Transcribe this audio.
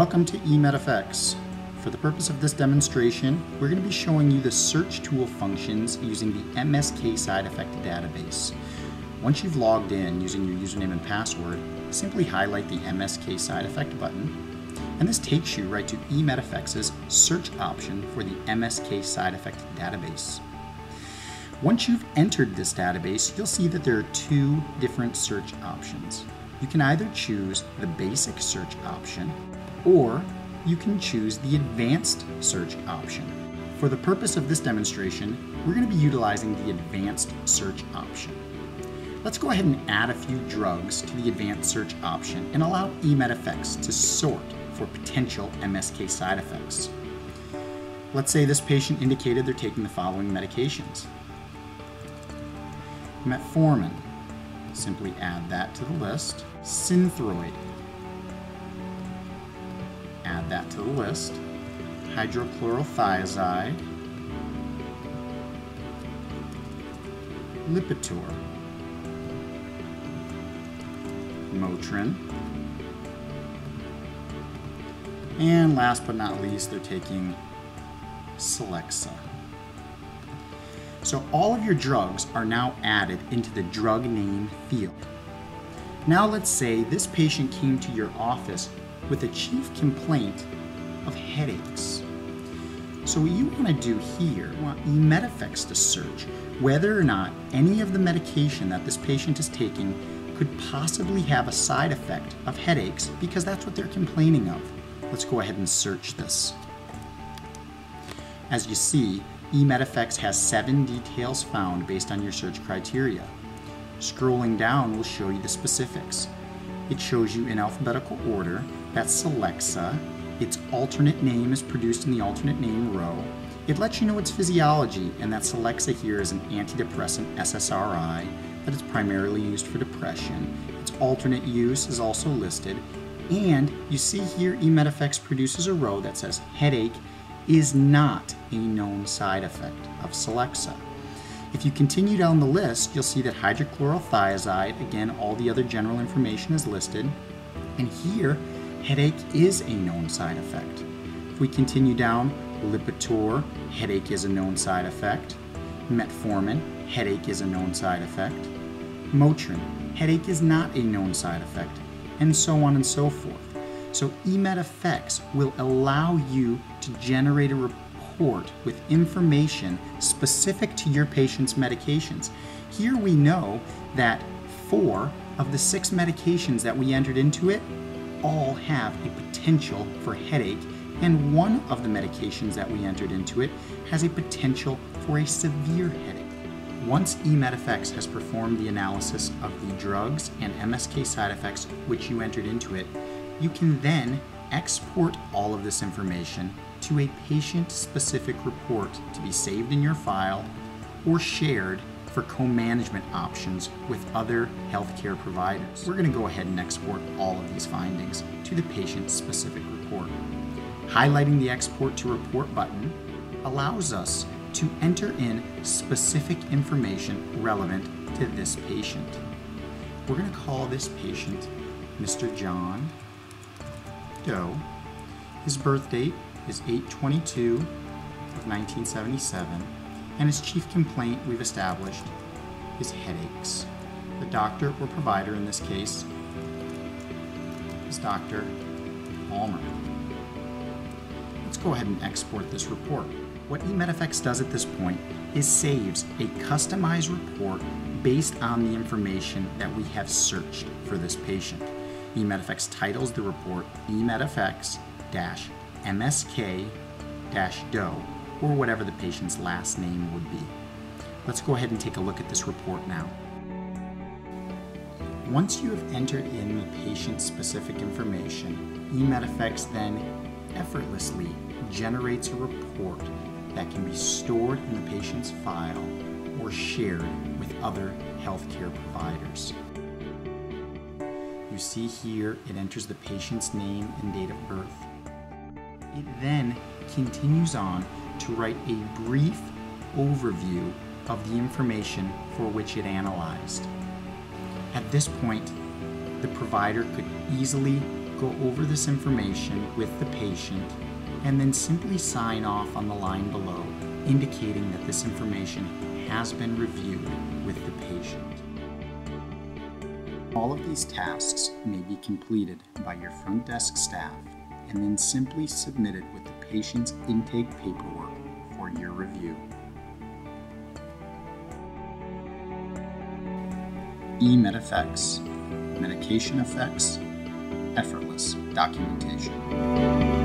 Welcome to eMedFx. For the purpose of this demonstration, we're going to be showing you the search tool functions using the MSK Side Effect Database. Once you've logged in using your username and password, simply highlight the MSK Side Effect button, and this takes you right to eMedFx's search option for the MSK Side Effect Database. Once you've entered this database, you'll see that there are two different search options. You can either choose the basic search option, or you can choose the advanced search option. For the purpose of this demonstration, we're going to be utilizing the advanced search option. Let's go ahead and add a few drugs to the advanced search option and allow eMedFx to sort for potential MSK side effects. Let's say this patient indicated they're taking the following medications. Metformin, simply add that to the list. Synthroid, add that to the list. Hydrochlorothiazide, Lipitor, Motrin, and last but not least, they're taking Celexa. So all of your drugs are now added into the drug name field. Now let's say this patient came to your office with a chief complaint of headaches. So what you want to do here, you want eMedFx to search whether or not any of the medication that this patient is taking could possibly have a side effect of headaches, because that's what they're complaining of. Let's go ahead and search this. As you see, eMedFx has 7 details found based on your search criteria. Scrolling down will show you the specifics. It shows you in alphabetical order that Celexa, its alternate name is produced in the alternate name row. It lets you know its physiology, and that Celexa here is an antidepressant SSRI that is primarily used for depression. Its alternate use is also listed, and you see here eMedFx produces a row that says headache is not a known side effect of Celexa. If you continue down the list, you'll see that hydrochlorothiazide, again, all the other general information is listed, and here, headache is a known side effect. If we continue down, Lipitor, headache is a known side effect. Metformin, headache is a known side effect. Motrin, headache is not a known side effect, and so on and so forth. So eMedFx will allow you to generate a report with information specific to your patient's medications. Here we know that 4 of the 6 medications that we entered into it all have a potential for headache, and 1 of the medications that we entered into it has a potential for a severe headache. Once eMedFx has performed the analysis of the drugs and MSK side effects which you entered into it, you can then export all of this information to a patient-specific report to be saved in your file or shared for co-management options with other healthcare providers. We're going to go ahead and export all of these findings to the patient-specific report. Highlighting the Export to Report button allows us to enter in specific information relevant to this patient. We're going to call this patient Mr. John Doe. His birth date is 8/22 of 1977, and his chief complaint we've established is headaches. The doctor or provider in this case is Dr. Palmer. Let's go ahead and export this report. What eMedFx does at this point is saves a customized report based on the information that we have searched for this patient. eMedFx titles the report eMedFx-MSK-Doe, or whatever the patient's last name would be. Let's go ahead and take a look at this report now. Once you have entered in the patient-specific information, eMedFx then effortlessly generates a report that can be stored in the patient's file or shared with other healthcare providers. You see here it enters the patient's name and date of birth. It then continues on to write a brief overview of the information for which it analyzed. At this point, the provider could easily go over this information with the patient and then simply sign off on the line below, indicating that this information has been reviewed with the patient. All of these tasks may be completed by your front desk staff and then simply submitted with the patient's intake paperwork for your review. eMedFx, medication effects, effortless documentation.